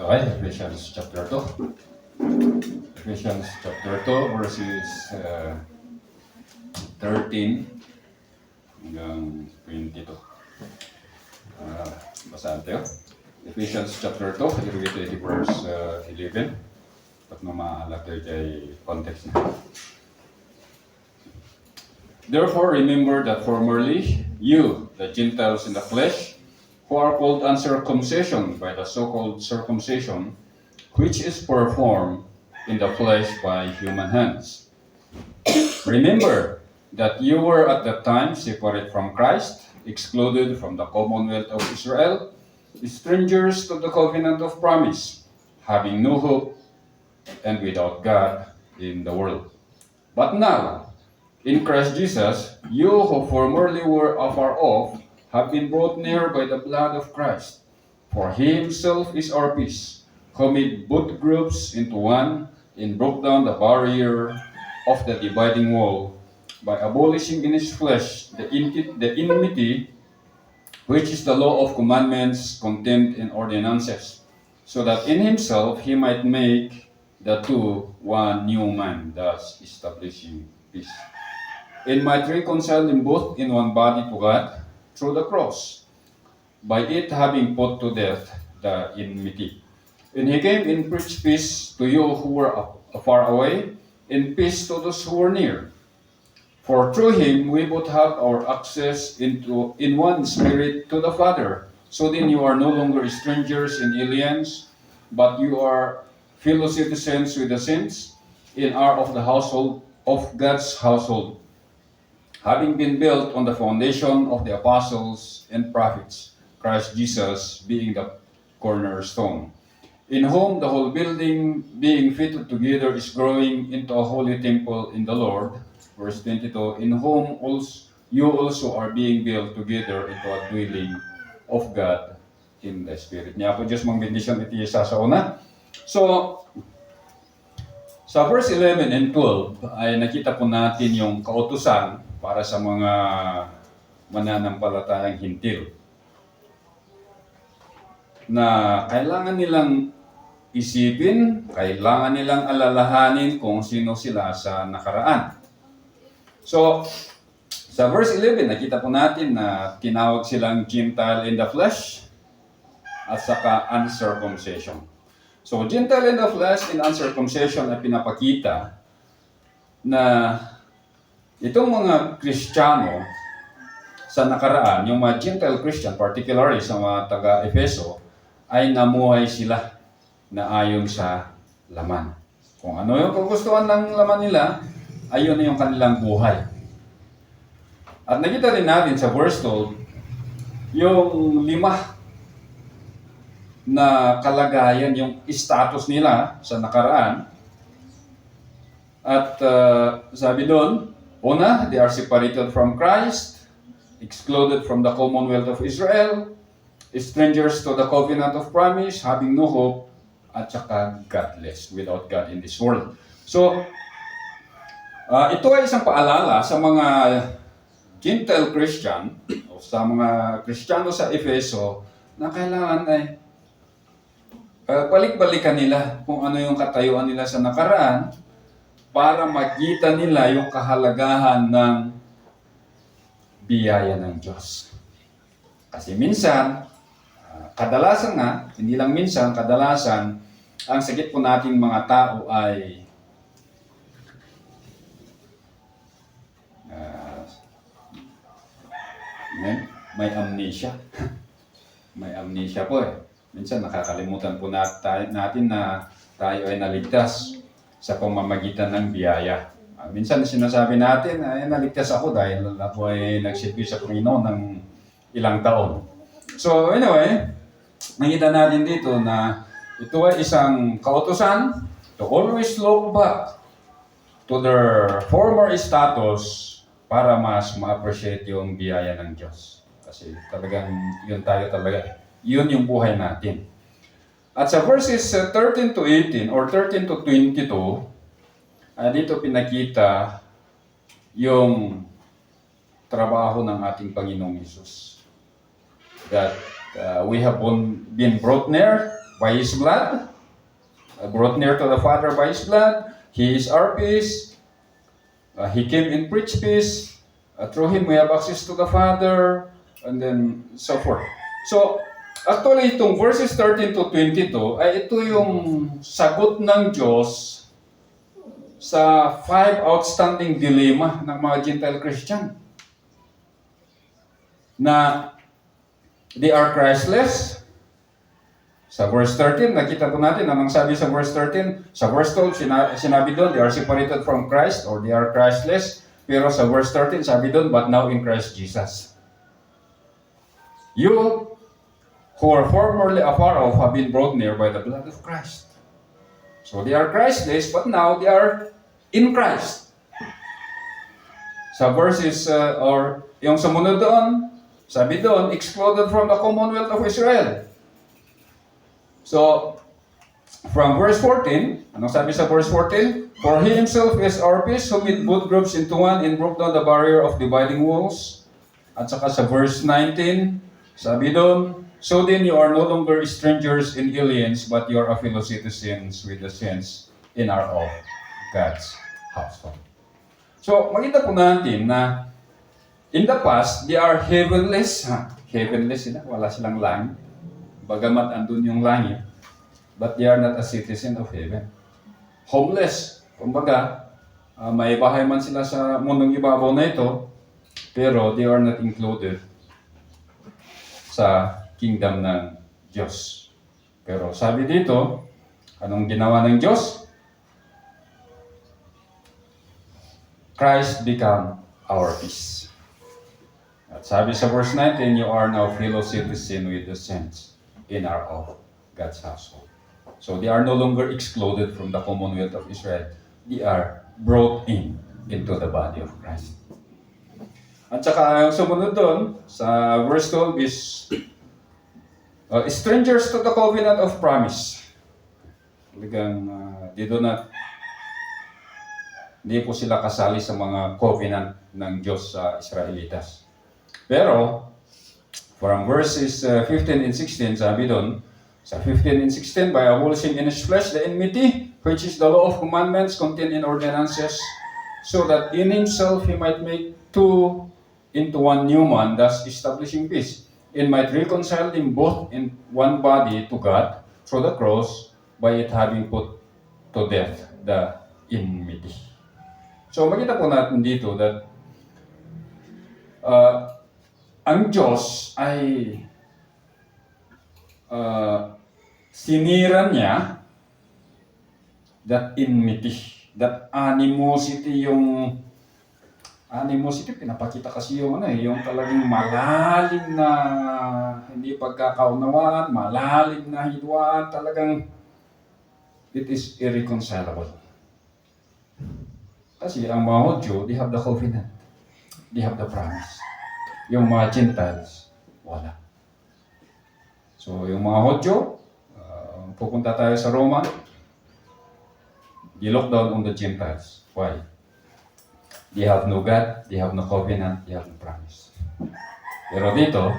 Okay, Ephesians chapter 2. Ephesians chapter 2, verses 13 hanggang 22. Basahan tayo. Ephesians chapter 2, irrigate verse 11. At na maalat tayo kay context na. Therefore, remember that formerly you, the Gentiles in the flesh, who are called uncircumcision by the so-called circumcision, which is performed in the flesh by human hands. Remember that you were at that time separate from Christ, excluded from the commonwealth of Israel, strangers to the covenant of promise, having no hope and without God in the world. But now, in Christ Jesus, you who formerly were afar off have been brought near by the blood of Christ. For he himself is our peace, who made both groups into one and broke down the barrier of the dividing wall by abolishing in his flesh the enmity, which is the law of commandments contained in ordinances, so that in himself he might make the two one new man, thus establishing peace, and might reconcile them both in one body to God through the cross, by it having put to death the enmity. And he came and preached peace to you who were far away, and peace to those who were near. For through him we both have our access in one spirit to the Father. So then you are no longer strangers and aliens, but you are fellow citizens with the saints, and are of the household of God's household, having been built on the foundation of the apostles and prophets, Christ Jesus being the cornerstone, in whom the whole building being fitted together is growing into a holy temple in the Lord. Verse 22, in whom also you also are being built together into a dwelling of God in the Spirit. Niya po Diyos mong bendisyon iti sa una. So, sa verse 11 and 12 ay nakita po natin yung kautusan para sa mga mananampalatayang hintil na kailangan nilang isipin, kailangan nilang alalahanin kung sino sila sa nakaraan. So, sa verse 11, nakita po natin na tinawag silang Gentile in the flesh at saka uncircumcision. So, Gentile in the flesh and uncircumcision ay pinapakita na itong mga Kristiyano sa nakaraan, yung mga Gentile Christian, particularly sa mga taga-Efeso, ay namuhay sila na ayon sa laman. Kung ano yung kagustuhan ng laman nila, ayun na yung kanilang buhay. At nakita rin natin sa verse 12, yung 5 na kalagayan, yung status nila sa nakaraan. At sabi doon, una, they are separated from Christ, excluded from the commonwealth of Israel, strangers to the covenant of promise, having no hope, at saka godless, without God in this world. So, ito ay isang paalala sa mga Gentile Christian, o sa mga Kristiyano sa Efeso, na kailangan ay balik-balikan nila kung ano yung katayuan nila sa nakaraan para makita nila yung kahalagahan ng biyaya ng Diyos. Kasi minsan, kadalasan nga, hindi lang minsan, kadalasan, ang sakit po nating mga tao ay may amnesia. May amnesia po eh. Minsan nakakalimutan po natin na tayo ay naligtas sa pamamagitan ng biyaya. Minsan sinasabi natin ay naligtas ako dahil ako ay nagsilbi sa Panginoon ng ilang taon. So anyway, nakita natin dito na ito ay isang kautusan to always look back to their former status para mas ma-appreciate yung biyaya ng Diyos. Kasi talagang yun tayo talaga. Yun yung buhay natin. At sa verses 13 to 18 or 13 to 22, dito pinakita yung trabaho ng ating Panginoong Hesus. That we have been brought near by His blood, brought near to the Father by His blood. He is our peace. He came and preached peace. Through Him, we have access to the Father, and then so forth. So, actually, itong verses 13 to 22, ay ito yung sagot ng Diyos sa 5 outstanding dilemma ng mga Gentile Christian. Na they are Christless. Sa verse 13, nakita po natin anong sabi sa verse 13. Sa verse 12, sinabi doon, they are separated from Christ or they are Christless. Pero sa verse 13, sabi doon, but now in Christ Jesus. You who are formerly afar off have been brought near by the blood of Christ. So they are Christless, but now they are in Christ. Sa verses, or yung sumunod doon, sabi doon, excluded from the Commonwealth of Israel. So, from verse 14, anong sabi sa verse 14? For He Himself is our peace, who made both groups into one and broke down the barrier of dividing walls. At saka sa verse 19, sabi doon, so then you are no longer strangers and aliens, but you are a fellow citizens with the saints in our own God's household. So, makita po natin na in the past, they are heavenless. Heavenless sila, wala silang langit. Bagamat andun yung langit, but they are not a citizen of heaven. Homeless. Kumbaga, may bahay man sila sa mundong ibabaw na ito, pero they are not included sa kingdom ng Diyos. Pero sabi dito, anong ginawa ng Diyos? Christ become our peace. At sabi sa verse 19, you are now fellow citizen with the saints in our of God's household. So they are no longer excluded from the Commonwealth of Israel. They are brought into the body of Christ. At saka yung sumunod doon, sa verse 12 is strangers to the covenant of promise. Talagang di po sila kasali sa mga covenant ng Diyos sa Israelitas. Pero, from verses 15 and 16, sabi doon, sa 15 and 16, by abolishing in His flesh the enmity, which is the law of commandments contained in ordinances, so that in Himself He might make two into one new man, thus establishing peace, and might reconcile them both in one body to God through the cross, by it having put to death the enmity. So makita po natin dito that ang Diyos ay sinira niya that enmity, that animosity, pinapakita kasi yung yung talagang malalim na hindi pagkakaunawaan, malalim na hidwaan, talagang it is irreconcilable. Kasi ang mga Hudyo, they have the covenant. They have the promise. Yung mga Gentiles, wala. So, yung mga Hudyo, pupunta tayo sa Roma, they look down on the Gentiles. Why? They have no God, they have no covenant, they have no promise. Pero dito,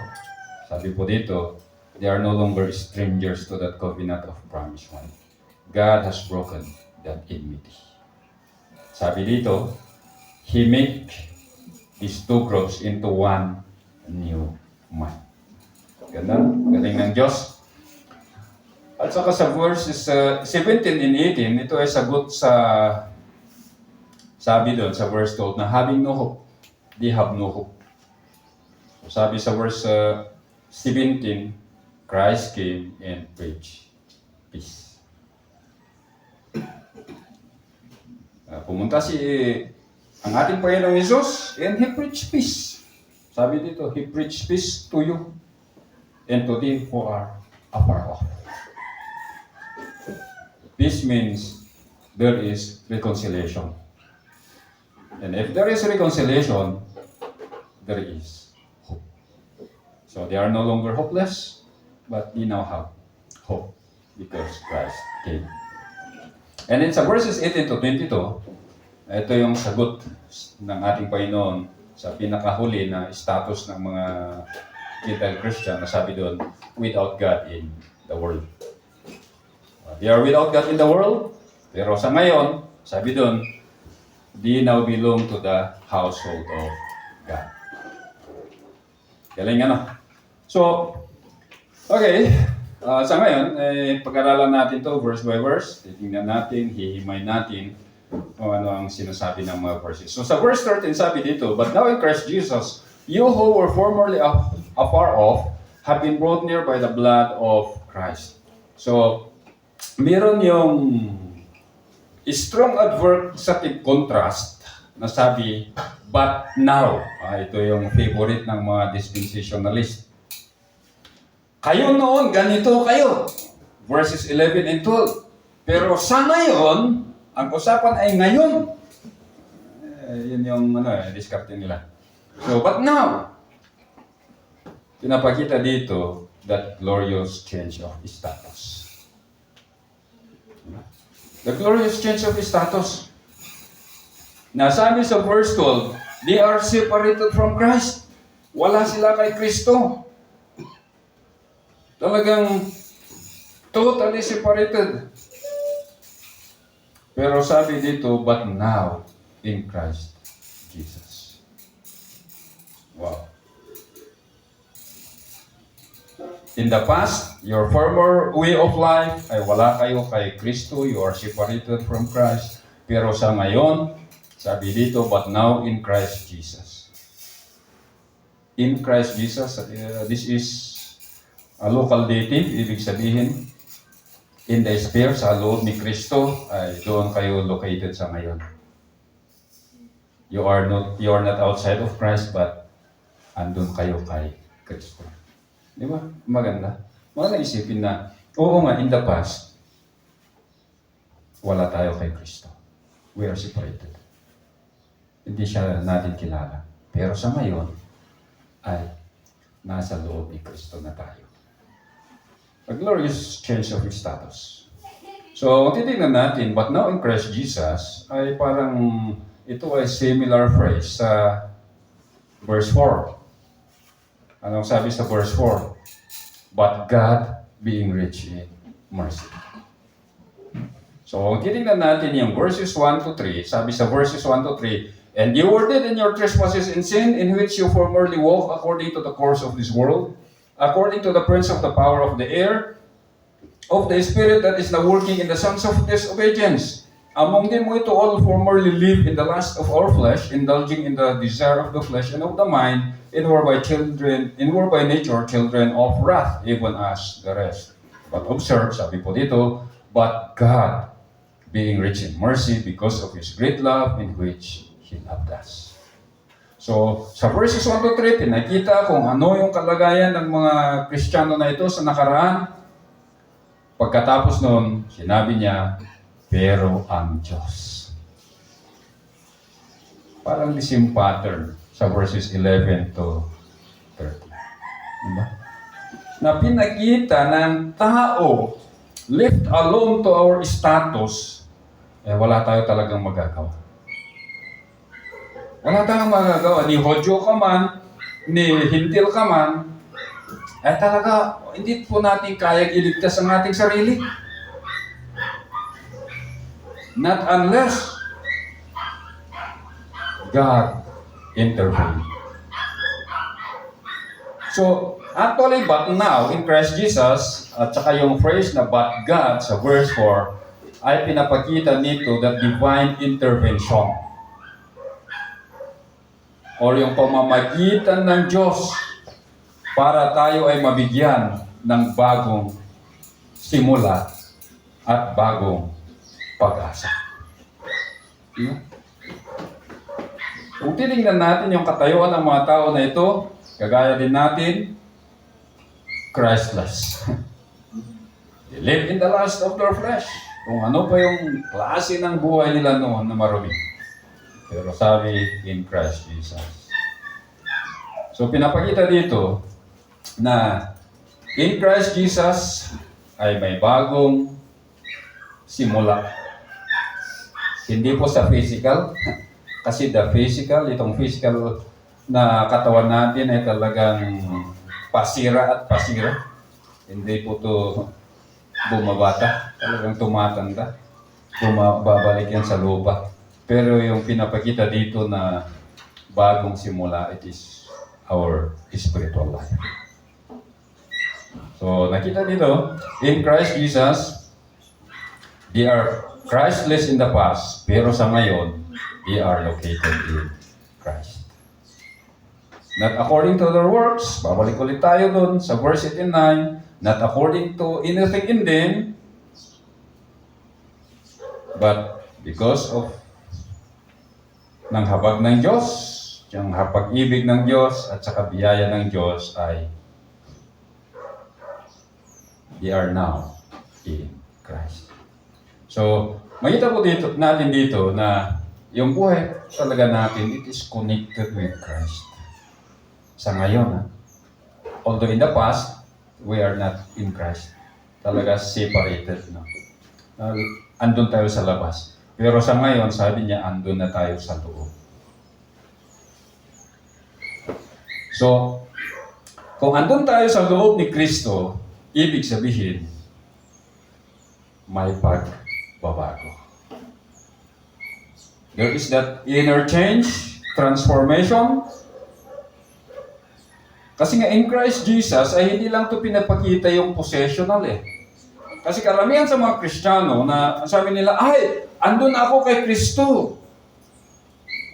sabi po dito, they are no longer strangers to that covenant of promise. Why? God has broken that enmity. Sabi dito, He make these two groups into one new man. Ganda, galing ng Diyos. At saka sa verses 17 and 18, ito ay sagot sa sabi doon sa verse 12 na having no hope, they have no hope. So, sabi sa verse 17, Christ came and preached peace. Pumunta ang ating Panginoong Jesus and He preached peace. Sabi dito, He preached peace to you and to them who are afar off. Peace means there is reconciliation. And if there is reconciliation, there is hope. So they are no longer hopeless, but they now have hope because Christ came. And then sa verses 18 to 22, ito yung sagot ng ating Panginoon sa pinakahuli na status ng mga Gentile Christian na sabi doon, without God in the world. They are without God in the world, pero sa ngayon, sabi doon, they now belong to the household of God. Galing ano? So, okay, sa ngayon, pag-aralan natin to verse by verse, titingnan natin, hihimay natin kung ano ang sinasabi ng mga verses. So sa verse 13, sabi dito, "But now in Christ Jesus, you who were formerly afar off, have been brought near by the blood of Christ." So, meron yung strong adversative contrast na sabi, "But now." Ito yung favorite ng mga dispensationalist. Kayo noon, ganito kayo. Verses 11 and 12. Pero sa ngayon, ang usapan ay ngayon. Yun yung diskarte nila. So, but now, pinapakita dito that glorious change of status. The glorious change of status. Nasabi sa verse 12, they are separated from Christ. Wala sila kay Kristo. Talagang totally separated. Pero sabi dito, but now in Christ Jesus. Wow. In the past, your former way of life ay wala kayo kay Kristo, you are separated from Christ. Pero sa ngayon, sabi dito, but now in Christ Jesus. In Christ Jesus, this is a local dative, ibig sabihin, in the sphere, sa loob ni Kristo, ay doon kayo located sa ngayon. You are not outside of Christ, but andun kayo kay Kristo. Di ba? Maganda. Maganda isipin na, oo nga, in the past, wala tayo kay Kristo. We are separated. Hindi siya natin kilala. Pero sa ngayon, ay nasa loob ni Kristo na tayo. A glorious change of status. So, titignan natin, but now in Christ Jesus, ay parang ito ay similar phrase sa verse 4. Anong sabi sa verse 4? But God being rich in mercy. So, titignan natin yung verses 1 to 3. Sabi sa verses 1 to 3, "And you were dead in your trespasses and sin, in which you formerly walked according to the course of this world, according to the prince of the power of the air, of the spirit that is now working in the sons of disobedience. Among them we to all formerly lived in the lust of our flesh, indulging in the desire of the flesh and of the mind, and were by nature children of wrath, even as the rest. But observe, sabi po dito, but God, being rich in mercy, because of His great love in which He loved us." So, sa verses 1 to 3, pinakita kung ano yung kalagayan ng mga Kristiyano na ito sa nakaraan. Pagkatapos nun, sinabi niya, pero ang Diyos. Parang the same pattern sa verses 11 to 30. Diba? Na pinakita ng tao, left alone to our status, wala tayo talagang magagawa. Wala tayong magagawa. Ni Hodyo ka man, ni Hintil ka man, talaga, hindi po natin kayang iligtas ang ating sarili. Not unless God intervened. So, actually, but now, in Christ Jesus, at saka yung phrase na but God sa verse 4, ay pinapakita nito that divine intervention. O yung pamamagitan ng Diyos para tayo ay mabigyan ng bagong simula at bagong pag-asa. Kung titingnan natin yung katayuan ng mga tao na ito, kagaya din natin, Christless. They live in the lust of their flesh. Kung ano pa yung klase ng buhay nila noon na marumi. Pero sabi, in Christ Jesus. So pinapakita dito na in Christ Jesus ay may bagong simula. Hindi po sa physical, kasi the physical, itong physical na katawan natin ay talagang pasira at pasira. Hindi po to bumabata, talagang tumatanda. Bumabalik yan sa lupa. Pero yung pinapakita dito na bagong simula, it is our spiritual life. So, nakita dito, in Christ Jesus, they are Christless in the past, pero sa ngayon, they are located in Christ. Not according to their works, babalik ulit tayo dun sa verse 89, not according to anything in them, but because of ng habag ng Diyos, yung hapag-ibig ng Diyos at saka biyaya ng Diyos ay they are now in Christ. So, makita po natin dito na yung buhay talaga natin, it is connected with Christ. Sa ngayon, although in the past, we are not in Christ. Talaga separated. No? Andun tayo sa labas. Pero sa ngayon, sabi niya, andun na tayo sa loob. So, kung andun tayo sa loob ni Kristo, ibig sabihin, may pagbabago. There is that inner change, transformation. Kasi nga in Christ Jesus ay hindi lang ito pinapakita yung possessional eh. Kasi karamihan sa mga Kristiyano na sabi nila, ay, andun ako kay Kristo.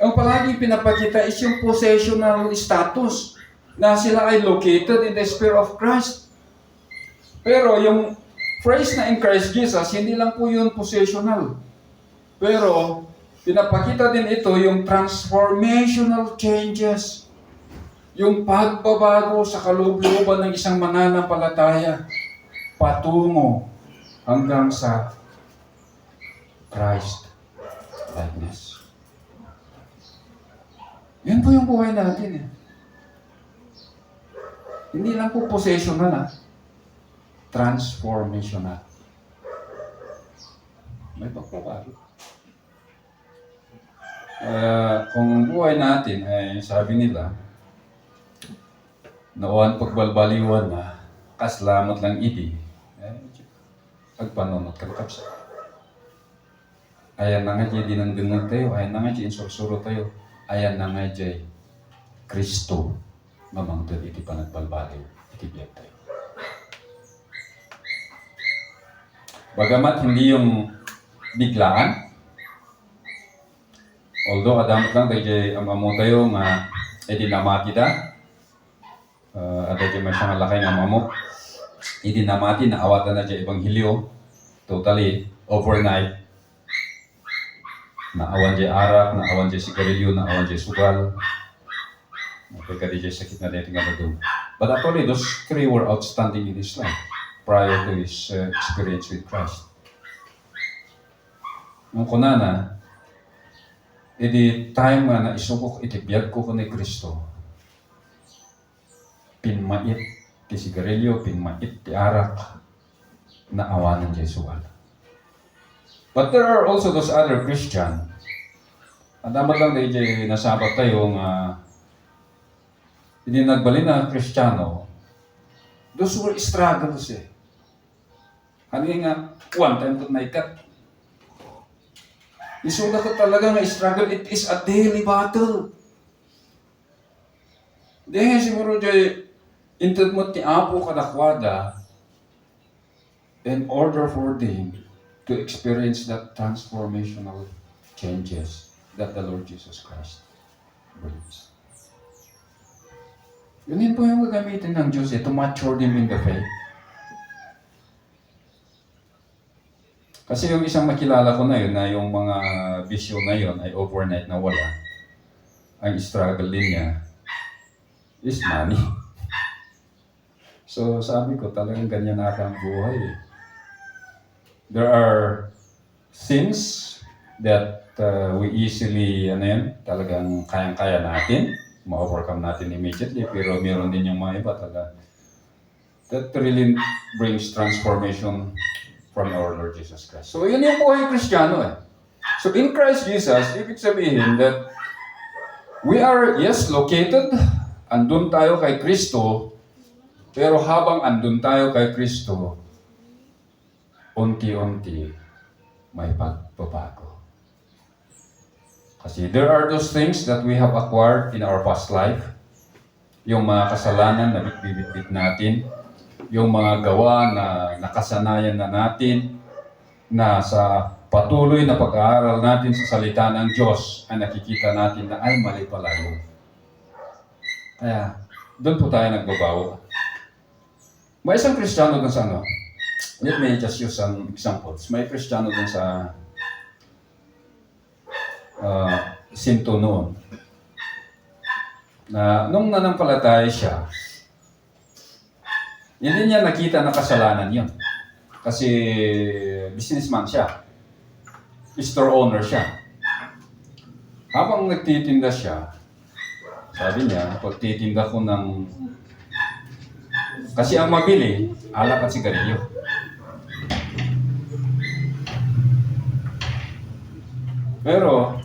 Ang palagi pinapakita is yung possessional status na sila ay located in the Spirit of Christ. Pero yung phrase na in Christ Jesus, hindi lang po yun possessional. Pero pinapakita din ito yung transformational changes. Yung pagbabago sa kaloob-looban ng isang mananampalataya patungo hanggang sa Christ likeness. Yan po yung buhay natin eh. Hindi lang po possessional transformational. May pagbabago. Kung ang buhay natin ay sabi nila, noon pagbalbaliwan na, kaslamat lang iti, pagpanunod kang kapsa. Ayan na nga dyan dinang tayo, ayan na nga dyan insursuro tayo, ayan na nga dyan Kristo, mamangtod iti panagbalbaliw, iti biyag tayo. Bagamat hindi yung biglaan, although adamat lang tayo dyan amamo tayo nga dinamati da, at dyan masyang lakay nga amamo, idinamati na awatan na dyan Ebanghelyo, totally overnight, naawan dyan arak, naawan dyan sigarilyo, naawan dyan sugal, napagka dyan sakit na dyan nga doon. But actually, those three were outstanding in his life prior to his experience with Christ. Nung kunana, iti time nga na isubok iti biyag ko ni Kristo, pinmait ti sigarilyo, pinmait ti arak, na awanan di suwal. But there are also those other Christian. At dapat lang di nasabat tayo nga hindi nagbalin na Kristiyano, those were struggles eh. Hani nga, one time to na ikat. Isuda ko talaga nga struggle, it is a daily battle. Dahil siguro dyan, intad mo ti Apo kadakwada in order for them to experience that transformational changes that the Lord Jesus Christ brings. Yun po yung gagamitin ng Diyos to mature them in the faith. Kasi yung isang makilala ko na yun, na yung mga bisyo na yun ay overnight na wala. Ang struggle din niya is money. So sabi ko, talagang ganyan na ang buhay eh. There are things that we easily, talagang kayang-kaya natin, ma-overcome natin immediately, pero meron din yung mga iba talaga. That really brings transformation from our Lord Jesus Christ. So yun yung buhay Kristiyano eh. So in Christ Jesus, ibig sabihin that we are, yes, located, andun tayo kay Kristo, pero habang andun tayo kay Kristo, unti-unti may pagbabago. Kasi there are those things that we have acquired in our past life, yung mga kasalanan na bitbit natin, yung mga gawa na nakasanayan na natin, na sa patuloy na pag-aaral natin sa salita ng Diyos ay nakikita natin na ay mali pala yun. Kaya doon po tayo nagbabago. May isang Kristiyano dun sa let me just use some examples. May Kristiyano dun sa Sinto noon na nung nanampalataya siya, hindi niya nakita na kasalanan yun. Kasi businessman siya. Store owner siya. Habang nagtitinda siya, sabi niya, pagtitinda ko ng... Kasi ang mabili, alak at sigarilyo. Pero,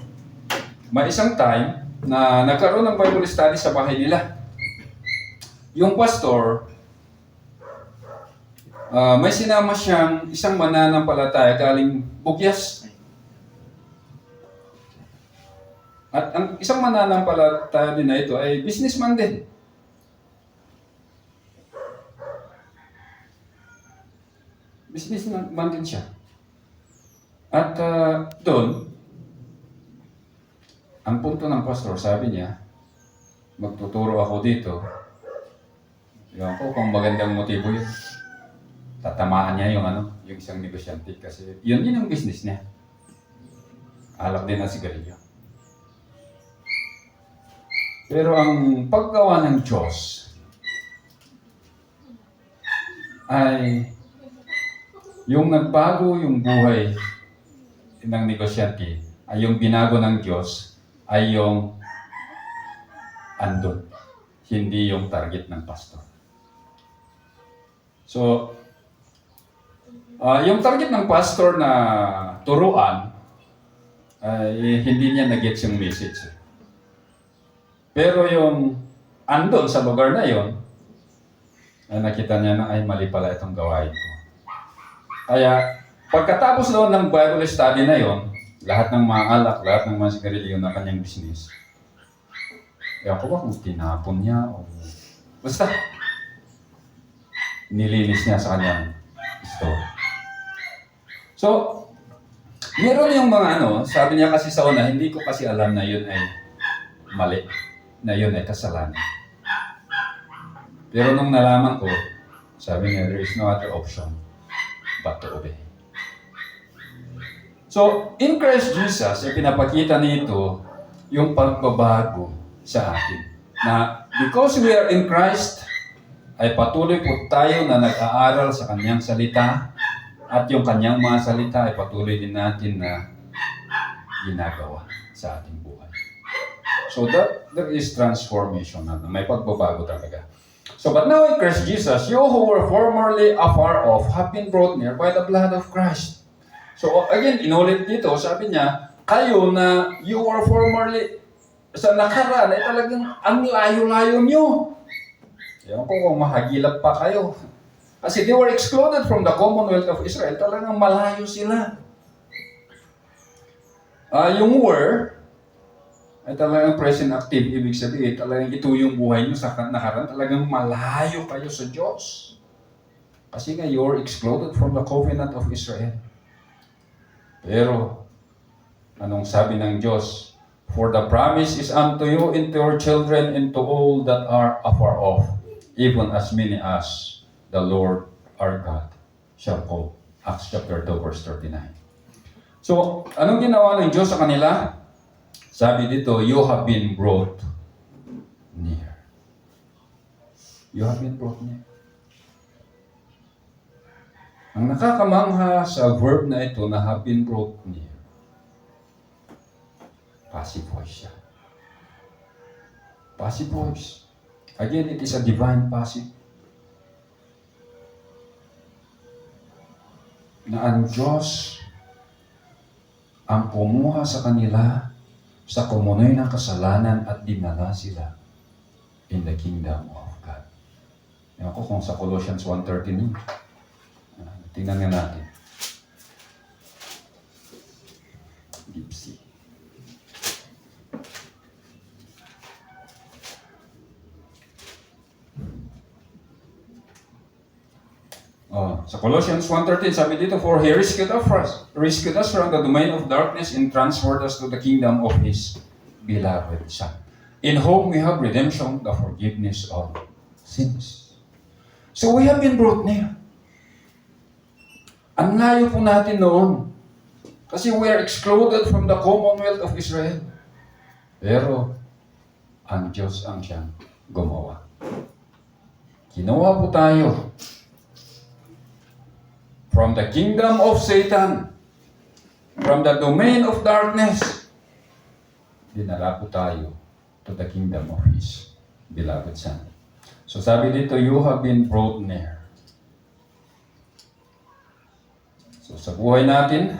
may isang time na nagkaroon ng Bible study sa bahay nila. Yung pastor, may sinama siyang isang mananampalataya galing Bugyas. At ang isang mananampalataya din na ito ay businessman din. Businessman din siya. At doon, ang punto ng pastor, sabi niya, magtuturo ako dito. Ewan ko kung magandang motibo yun. Tatamaan niya yung yung isang negosyante kasi yun ang business niya. Alak din ang sigarilyo. Pero ang paggawa ng Diyos ay yung nagbago yung buhay ng negosyante ay yung binago ng Diyos ay yung andun, hindi yung target ng pastor. So, yung target ng pastor na turuan, ay hindi niya nag-gets yung message. Pero yung andon sa lugar na yon, ay nakita niya na ay mali pala itong gawain ko. Kaya pagkatapos noon ng Bible study na yon, lahat ng mga alak, lahat ng mga sigarilyo na kanyang business, ewan ko ba kung tinapon niya o basta nilinis niya sa kanyang store. So, meron yung mga sabi niya kasi sa una, hindi ko kasi alam na yun ay mali, na yun ay kasalanan. Pero nung nalaman ko, sabi niya, there is no other option but to obey. So, in Christ Jesus, ay pinapakita nito yung pagbabago sa atin. Na because we are in Christ, ay patuloy po tayo na nag-aaral sa kanyang salita, at yung kanyang mga salita ay patuloy din natin na ginagawa sa ating buhay. So that there is transformation na may pagbabago talaga. So but now in Christ Jesus, you who were formerly afar off have been brought near by the blood of Christ. So again, inulit dito, sabi niya, kayo na you were formerly sa nakaraan ay talagang ang layo-layo nyo. Ewan ko kung mahagilap pa kayo. Kasi they were excluded from the Commonwealth of Israel. Talagang malayo sila. Yung were, ay talagang present active. Ibig sabihin, talagang ito yung buhay nyo sa nakaraan. Talagang malayo kayo sa Diyos. Kasi nga, you're excluded from the covenant of Israel. Pero, anong sabi ng Diyos? For the promise is unto you, and to your children, and to all that are afar off, even as many as the Lord our God shall call. Acts chapter 2, verse 39. So, anong ginawa ng Diyos sa kanila? Sabi dito, you have been brought near. You have been brought near. Ang nakakamangha sa verb na ito na have been brought near, passive voice siya. Passive voice. Again, it is a divine passive. Na ang Diyos ang kumuha sa kanila sa kumunoy ng kasalanan at dinala sila in the kingdom of God. Ewan ko kung sa Colossians 1:13 yun. Tingnan nga natin. Sa Colossians 1:13, sabi dito, for He rescued us from the domain of darkness and transferred us to the kingdom of His beloved Son, in whom we have redemption, the forgiveness of sins. So we have been brought near. Ang layo po natin noon. Kasi we are excluded from the Commonwealth of Israel. Pero, ang Diyos ang siyang gumawa. Ginawa po tayo from the kingdom of Satan, from the domain of darkness, dinala po tayo to the kingdom of His beloved Son. So sabi dito, you have been brought near. So sa buhay natin,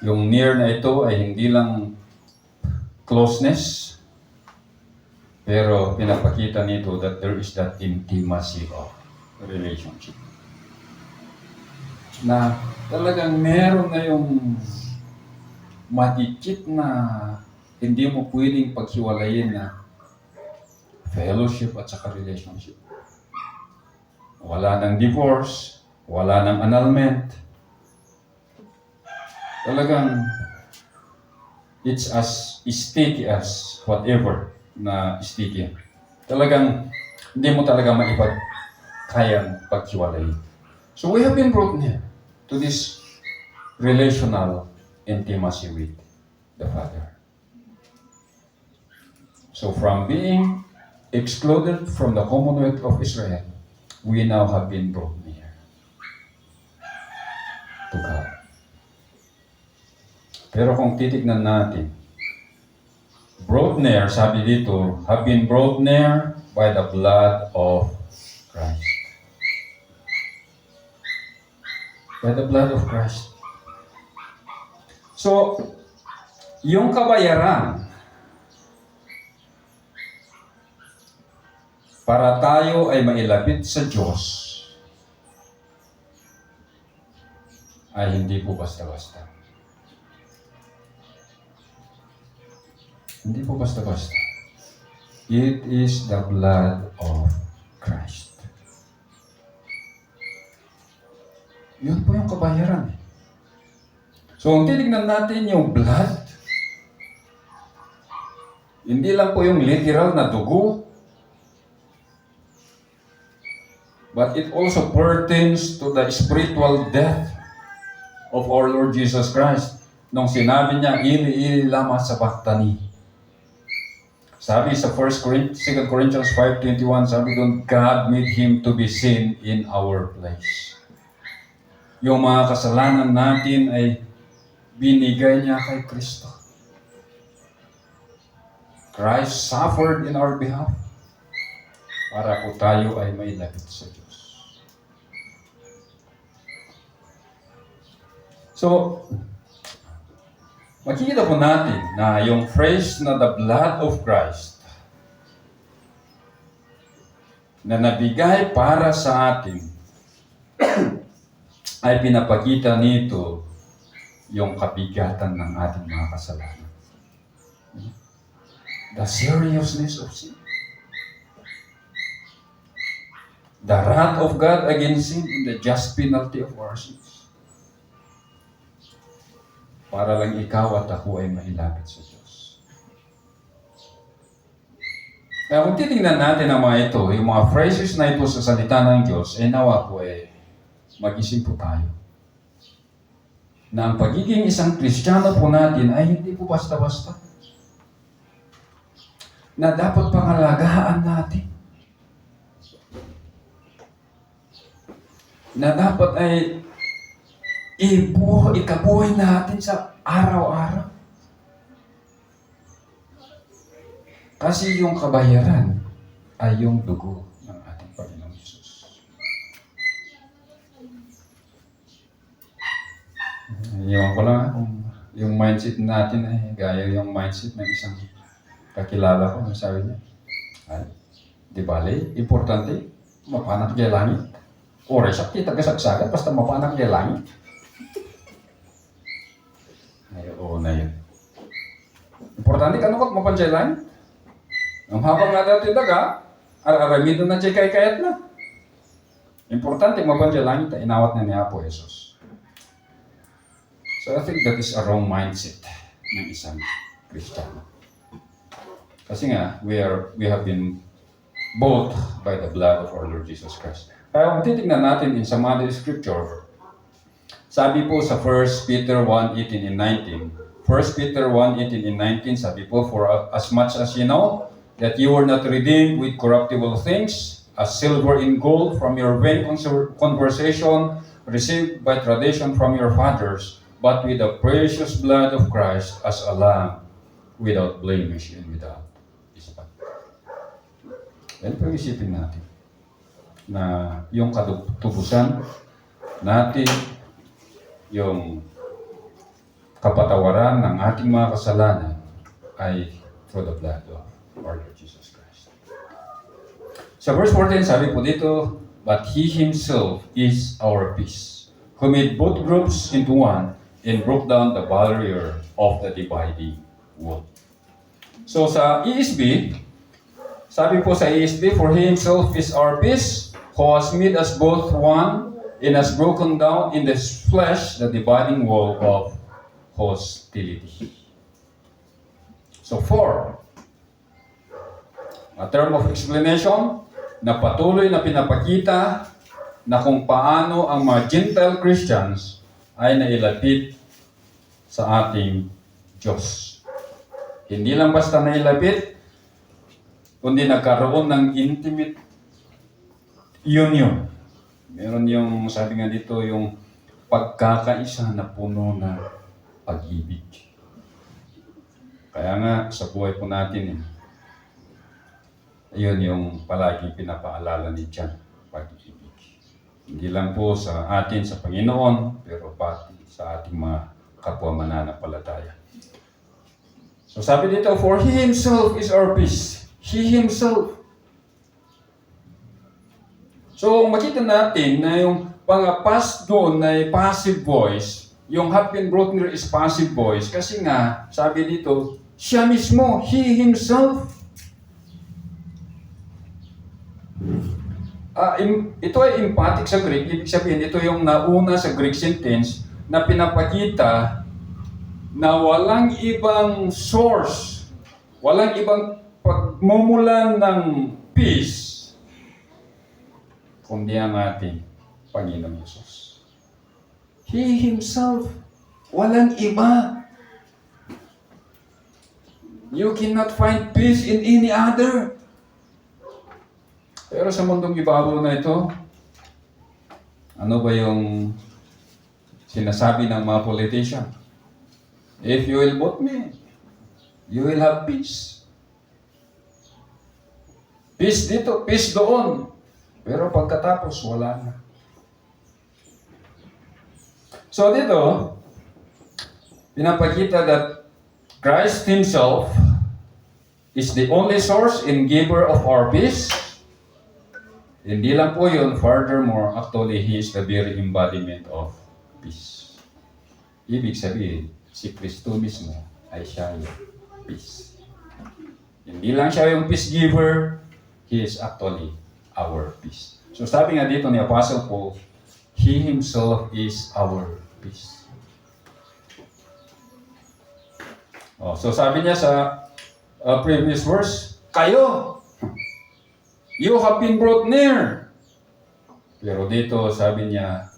yung near na ito ay hindi lang closeness, pero pinapakita nito that there is that intimacy of relationship. Na talagang meron na yung madikit na hindi mo pwedeng paghiwalayin na fellowship at saka relationship. Wala ng divorce, wala ng annulment. Talagang it's as sticky as whatever na sticky. Talagang hindi mo talaga kayang paghiwalayin. So we have been brought near to this relational intimacy with the Father. So from being excluded from the Commonwealth of Israel, we now have been brought near to God. Pero kung titignan natin, brought near, sabi dito, have been brought near by the blood of Christ. By the blood of Christ. So, yung kabayaran para tayo ay mailapit sa Diyos ay hindi po basta-basta. Hindi po basta-basta. It is the blood of Christ. Yun po yung kabayaran. So, kung titignan natin yung blood, hindi lang po yung literal na dugo, but it also pertains to the spiritual death of our Lord Jesus Christ. Nung sinabi niya, ili lama sabaktani. Sabi sa 2 Corinthians 5:21, sabi doon, God made Him to be sin in our place. Yung mga kasalanan natin ay binigay niya kay Kristo. Christ suffered in our behalf para po tayo ay mailapit sa Diyos. So, makikita po natin na yung phrase na the blood of Christ na nabigay para sa atin ay pinapakita nito yung kabigatan ng ating mga kasalanan. The seriousness of sin. The wrath of God against sin and the just penalty of our sins. Para lang ikaw at ako ay mailapit sa Diyos. Kaya kung titingnan natin ang mga ito, yung mga phrases na ito sa salita ng Diyos, nawa po mag-isip po tayo. Na ang pagiging isang Kristiyano po natin ay hindi po basta-basta. Na dapat pangalagaan natin. Na dapat ay ikabuhay natin sa araw-araw. Kasi yung kabayaran ay yung dugo ng ating Panginoong Jesus. Iwan ko lang kung yung mindset natin ay gaya yung mindset ng isang kakilala ko. Sabi niya, ay, di bale, importante, mapanak niya langit. Oras siya, kita kasagsagan, basta mapanak niya langit. Ay, oo na yun. Importante ka nukot mapansay langit. Ang habang nga natin daga, aramido na siya kayat na. Importante mabanjalangin ta inawat na ni Apo Jesus. So I think that is a wrong mindset ng isang Kristiyano. Kasi nga, we have been bought by the blood of our Lord Jesus Christ. Kaya kung titignan natin in some other scripture, sabi po sa 1 Peter 1:18 and 19, 1 Peter 1:18 and 19, sabi po, for as much as you know, that you were not redeemed with corruptible things, as silver and gold from your vain conversation received by tradition from your fathers, but with the precious blood of Christ as a lamb without blemish and without spot. Yan po isipin natin na yung katubusan natin, yung kapatawaran ng ating mga kasalanan ay through the blood of our Lord Jesus Christ. Sa verse 14, sabi po dito, but He Himself is our peace, who made both groups into one and broke down the barrier of the dividing wall. So sa ESV, sabi po sa ESV, for He Himself is our peace, who has made us both one and has broken down in the flesh the dividing wall of hostility. So a term of explanation na patuloy na pinapakita na kung paano ang mga Gentile Christians ay nailapit sa ating Diyos. Hindi lang basta nailapit, kundi nagkaroon ng intimate union. Meron yung, sabi nga dito, yung pagkakaisa na puno na pag-ibig. Kaya nga, sa buhay po natin, yun yung palaging pinapaalala ni John, pag-ibig. Hindi lang po sa atin, sa Panginoon, pero pati sa ating mga kapwa mananampalataya. So sabi dito, for He Himself is our peace. He Himself. So makita natin na yung pang-past doon na passive voice, yung have been brought near is passive voice, kasi nga, sabi dito, siya mismo, He Himself. Ito ay emphatic sa Greek, ibig sabihin, ito yung nauna sa Greek sentence na pinapakita na walang ibang source, walang ibang pagmumulan ng peace, kundi ang ating Panginoong Yesus. He Himself, walang iba. You cannot find peace in any other. Pero sa mundong ibabaw na ito, ano ba yung sinasabi ng mga politician? If you will vote me, you will have peace. Peace dito, peace doon. Pero pagkatapos, wala na. So dito, pinapakita that Christ Himself is the only source and giver of our peace. Hindi lang po yun, furthermore, actually, He is the very embodiment of peace. Ibig sabihin, si Kristo mismo ay siya yung peace. Hindi lang siya yung peace giver, He is actually our peace. So sabi nga dito ni Apostle Paul, He Himself is our peace. So sabi niya sa previous verse, kayo, you have been brought near. Pero dito sabi niya,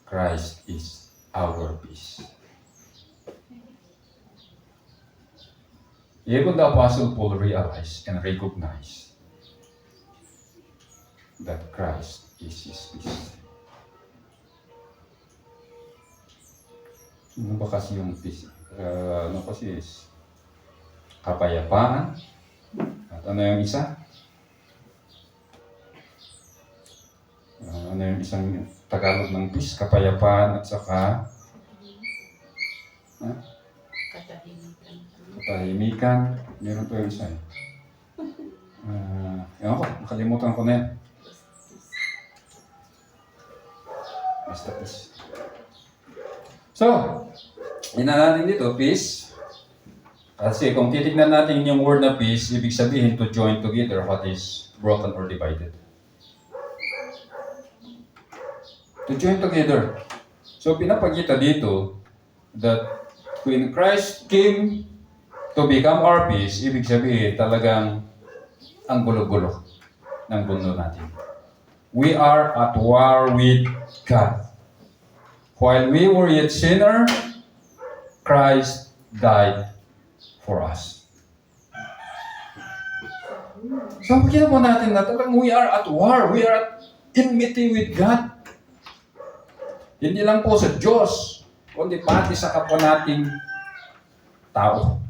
Christ is our peace. Even the Apostle Paul realized and recognized that Christ is his peace. Ano ba kasi yung peace? Ano kasi is kapayapaan? At ano yung isa? Ano yung isang Tagalog ng peace? Kapayapaan at saka katahimikan. Meron po yung isa eh. Ewan ko, nakalimutan ko na yan. Basta peace. So, ina natin dito, peace. Kasi kung titignan natin yung word na peace, ibig sabihin to join together what is broken or divided. To join together. So pinapakita dito that when Christ came to become our peace, ibig sabihin talagang ang gulo-gulo ng mundo natin. We are at war with God. While we were yet sinner, Christ died for us. So pakita po natin na talagang we are at war. We are at enmity with God. Hindi lang po sa Diyos, kundi pati sa kapwa nating tao.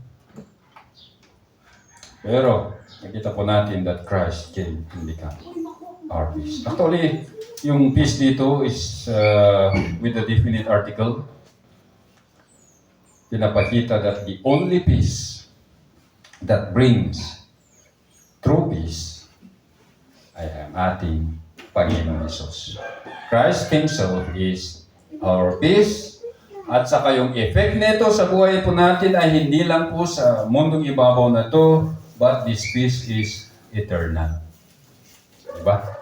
Pero, nakita po natin that Christ came and become our peace. Actually, yung peace dito is with a definite article. Pinapakita that the only peace that brings true peace ay ang ating Panginoon Hesus. Christ Himself is our peace. At saka yung effect nito sa buhay po natin ay hindi lang po sa mundong ibabaw na to, but this peace is eternal. Diba?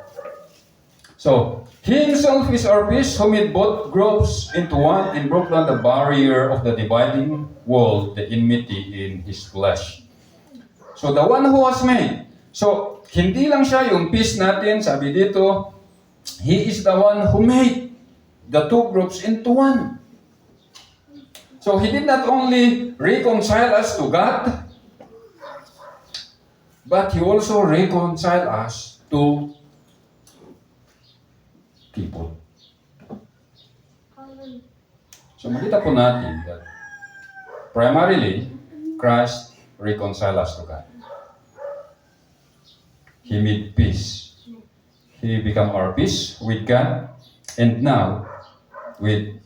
So, He Himself is our peace who made both groups into one and broke down the barrier of the dividing wall, the enmity in His flesh. So, the one who was made. So, hindi lang siya yung peace natin, sabi dito, He is the one who made the two groups into one. So He did not only reconcile us to God, but He also reconciled us to people. So makita po natin that primarily, Christ reconciled us to God. He made peace. He became our peace with God and now with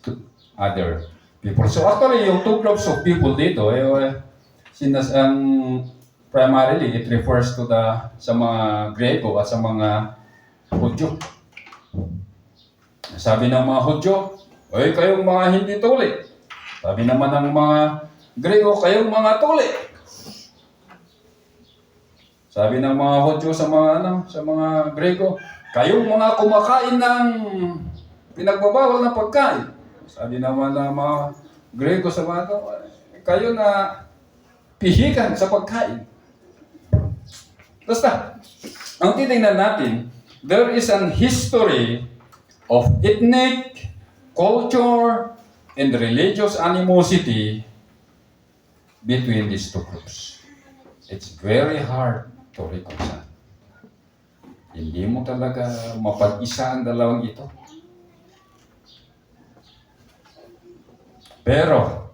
other people. So actually, yung two groups of people dito, primarily, it refers to sa mga Grego at sa mga Hudyo. Sabi ng mga Hudyo, "Oy, kayong mga hindi tuli." Sabi naman ng mga Grego, "Kayong mga tuli." Sabi ng mga Hudyo sa mga Grego, "Kayong mga kumakain ng pinagbabawal na pagkain." Sabi naman ng mga Grego sa mga kayo na pihikan sa pagkain. Basta, ang titingnan natin, there is an history of ethnic, culture, and religious animosity between these two groups. It's very hard to reconcile. Hindi mo talaga mapag-isa ang dalawang ito. Pero,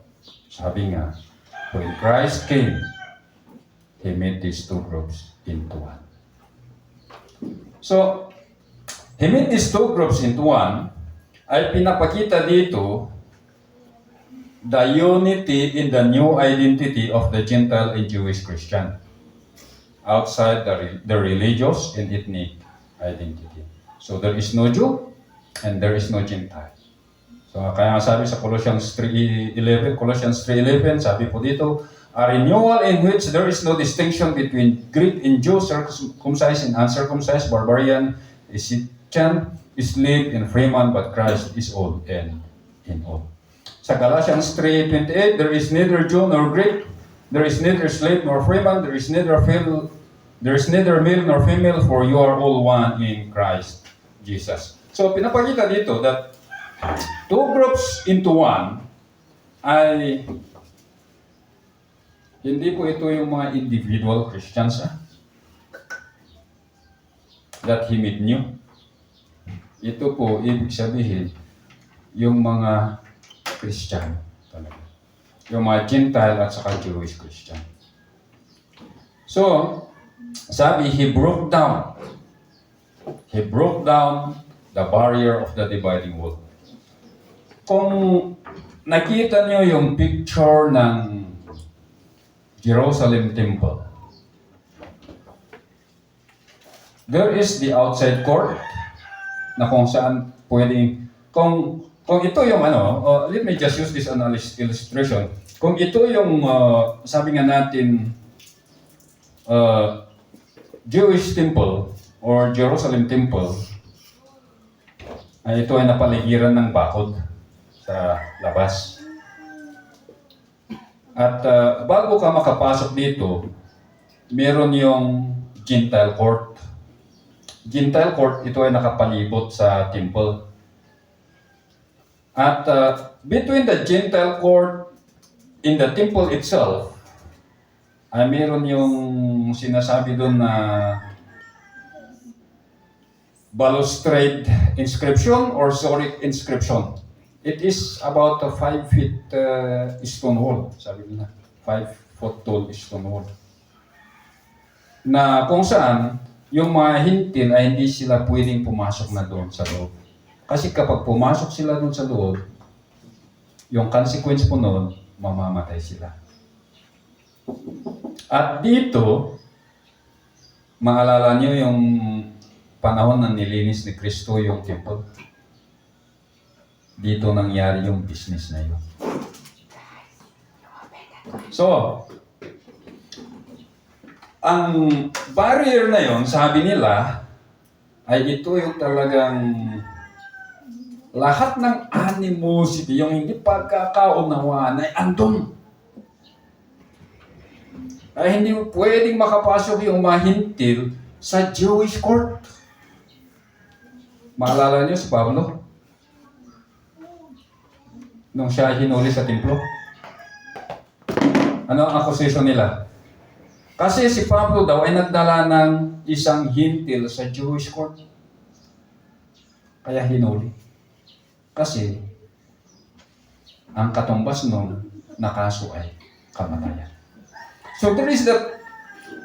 sabi nga, when Christ came, He made these two groups into one. So, He made these two groups into one, ay pinapakita dito the unity in the new identity of the Gentile and Jewish Christian outside the religious and ethnic identity. So, there is no Jew and there is no Gentile. So, kaya sabi sa Colossians 3:11, sabi po dito, a renewal in which there is no distinction between Greek and Jew, circumcised and uncircumcised, barbarian, Scythian, slave and freeman, but Christ is all and in all. Sa Galatians 3:28, there is neither Jew nor Greek, there is neither slave nor freeman, there is neither male nor female, for you are all one in Christ Jesus. So, pinapakita dito that two groups into one ay hindi po ito yung mga individual Christians that He made new. Ito po, ibig sabihin, yung mga Christian talaga. Yung mga Gentile at saka Jewish Christian. So, sabi, He broke down the barrier of the dividing wall. Kung nakita niyo yung picture ng Jerusalem Temple, there is the outside court na kung saan pwedeng, kung ito yung let me just use this illustration. Kung ito yung, sabi nga natin, Jewish temple or Jerusalem Temple, ay ito ay napaligiran ng bakod sa labas. At bago ka makapasok dito, meron yung Gentile court. Gentile court, ito ay nakapalibot sa temple. At between the Gentile court in the temple itself, ay meron yung sinasabi doon na balustrade inscription or Zurich inscription. It is about a 5 feet stone wall, sabi nila. 5 foot tall stone wall. Na kung saan, yung mga hintil ay hindi sila pwedeng pumasok na doon sa loob. Kasi kapag pumasok sila doon sa loob, yung consequence po noon, mamamatay sila. At dito, maalala nyo yung panahon na nilinis ni Kristo yung temple. Dito nangyari yung business na yun. So, ang barrier na yon, sabi nila, ay ito yung talagang lahat ng animosity, yung hindi pagkakaunawaan ay andun. Ay hindi pwedeng makapasok yung mahintil sa Jewish court. Maalala niyo si Pablo? Nung siya hinuli sa templo? Ano ang accusation nila? Kasi si Pablo daw ay nagdala ng isang hintil sa Jewish court. Kaya hinuli. Kasi ang katumbas nung nakaso ay kamatayan. So there is that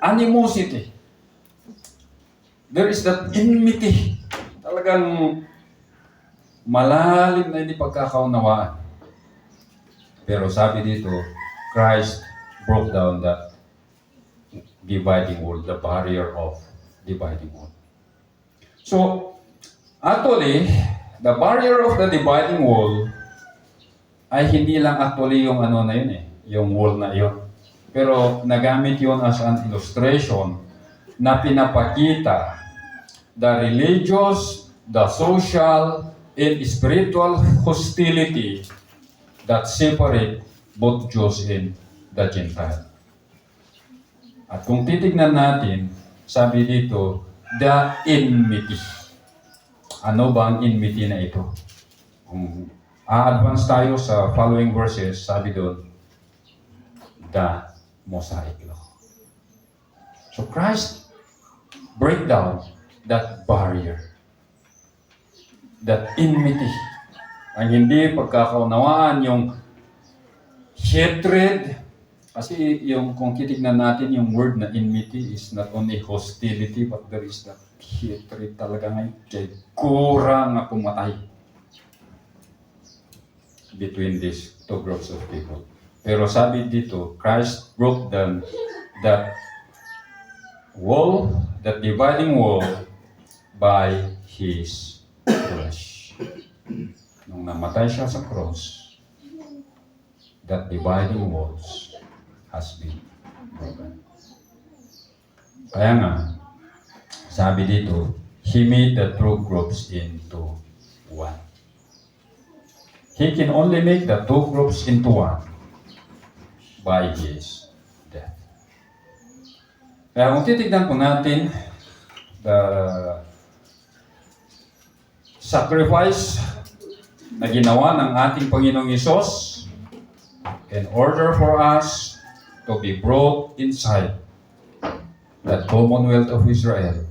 animosity. There is that enmity. Talagang malalim na hindi pagkakaunawaan. Pero sabi dito, Christ broke down that dividing wall, the barrier of dividing wall. So, actually, the barrier of the dividing wall ay hindi lang actually yung ano na yun yung wall na yun. Pero nagamit yun as an illustration na pinapakita the religious, the social, and spiritual hostility that separate both Jews and the Gentile. At kung titignan natin, sabi dito, the enmity. Ano ba ang enmity na ito? Kung a-advance tayo sa following verses, sabi doon, the Mosaic Law. So Christ break down that barrier, that enmity. Ang hindi pagkakaunawaan, yung hatred, kasi yung kung titignan natin yung word na enmity is not only hostility but there is that hatred talaga ngayon. Kaya kurang na pumatay between these two groups of people. Pero sabi dito, Christ broke down that wall, that dividing wall by His flesh. Nung namatay siya sa cross, that dividing walls has been broken. Kaya nga, sabi dito, He made the two groups into one. He can only make the two groups into one by His death. Kaya kung titignan po natin the sacrifice na ginawa ng ating Panginoong Hesus in order for us to be brought inside that Commonwealth of Israel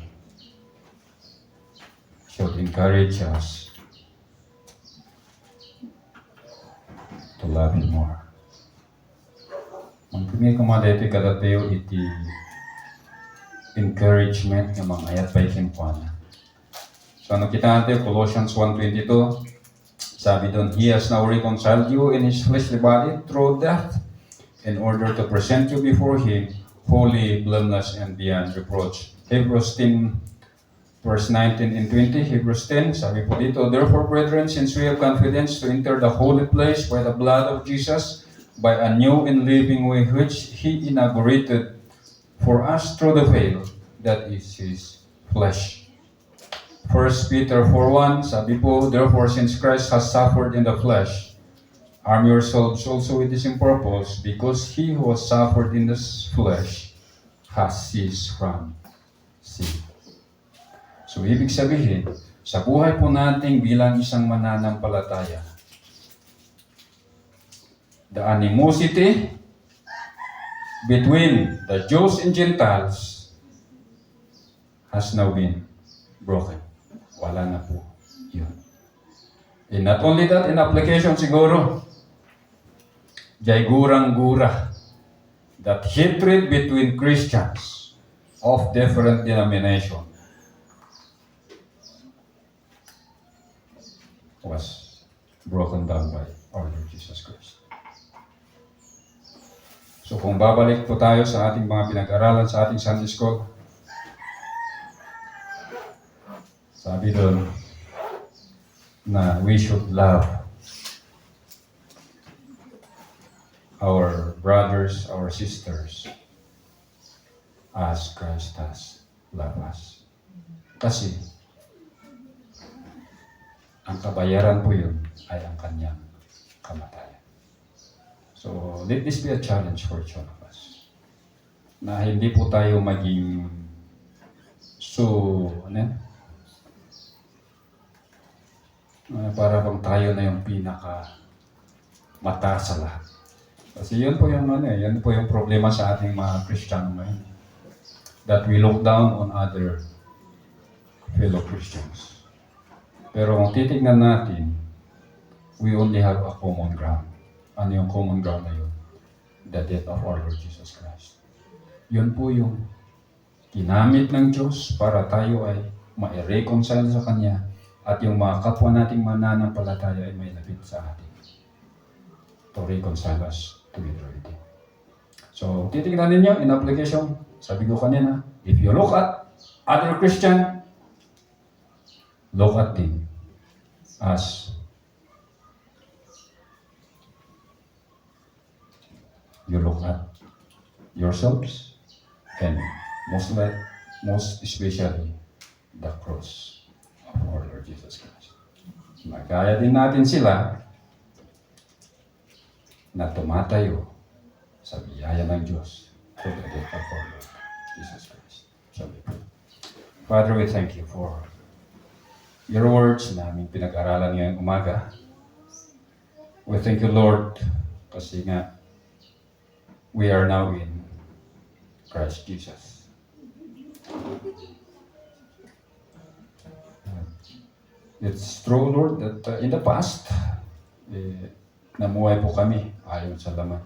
should encourage us to love Him more. Ang tingin ko madete kadateo iti encouragement ng mga ayat pa ikimpuan. So ano kita natin, Colossians 1:22, sabi doon, He has now reconciled you in His fleshly body through death in order to present you before Him holy, blameless, and beyond reproach. Hebrews 10, verse 19 and 20, Hebrews 10, sabi po dito, Therefore, brethren, since we have confidence to enter the holy place by the blood of Jesus, by a new and living way which He inaugurated for us through the veil, that is His flesh. 1 Peter 4:1, sabi po, therefore, since Christ has suffered in the flesh, arm yourselves also with the same purpose, because he who has suffered in the flesh has ceased from sin. So, ibig sabihin, sa buhay po natin bilang isang mananampalataya, the animosity between the Jews and Gentiles has now been broken. Wala na po yun. And not only that, in application siguro, jay gurang-gura, that hatred between Christians of different denomination was broken down by our Lord Jesus Christ. So kung babalik po tayo sa ating mga pinag-aralan sa ating Sunday School, sabi doon na we should love our brothers, our sisters as Christ has loved us. Kasi ang kabayaran po yun ay ang kanyang kamatayan. So, let this be a challenge for each one of us. Na hindi po tayo maging para bang tayo na yung pinaka mataas sa lahat. Kasi yun po yung yan po yung problema sa ating mga Kristiyano ngayon. That we look down on other fellow Christians. Pero kung titignan natin, we only have a common ground. Ano yung common ground na yun? The death of our Lord Jesus Christ. Yun po yung ginamit ng Diyos para tayo ay ma-reconcile sa Kanya at yung mga kapwa nating mananampalataya ay may lapit sa atin to reconcile us together with Him. So, titignan ninyo in application, sabi ko kanina, if you look at other Christian, look at them as you look at yourselves and most especially the cross of our Lord Jesus Christ. Magaya din natin sila na tumatayo sa biyaya ng Diyos through the death of our Lord Jesus Christ. Sabi ko, Father, we thank you for your words na aming pinag-aralan ngayong umaga. We thank you, Lord, kasi nga we are now in Christ Jesus. It's true, Lord, that in the past, namuhay po kami ayon sa laman.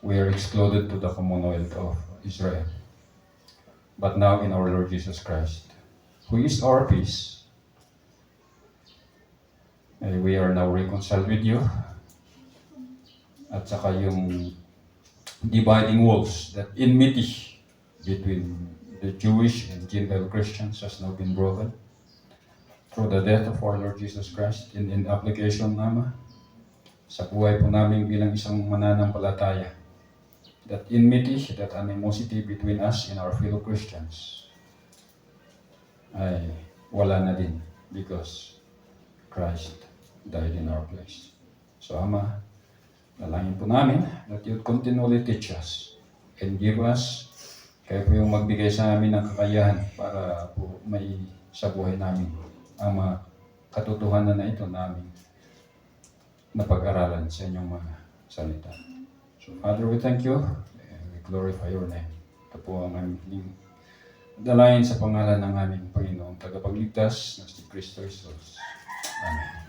We are excluded to the Commonwealth of Israel. But now in our Lord Jesus Christ, who is our peace, we are now reconciled with you. At saka yung dividing walls, that enmity between the Jewish and Gentile Christians has now been broken through the death of our Lord Jesus Christ. In application, Ama, sa buhay po namin bilang isang mananampalataya, that enmity, that animosity between us and our fellow Christians ay wala na din because Christ died in our place. So, Ama, dalangin po namin that you continually teach us and give us, kayo po yung magbigay sa amin ng kakayahan para po may sa buhay namin ang mga katotohanan na ito namin na pag-aralan sa inyong mga salita. So, Father, we thank you and we glorify your name. Ito po ang aming dalangin sa pangalan ng aming Panginoong tagapagligtas na si Kristo Jesus. Amen.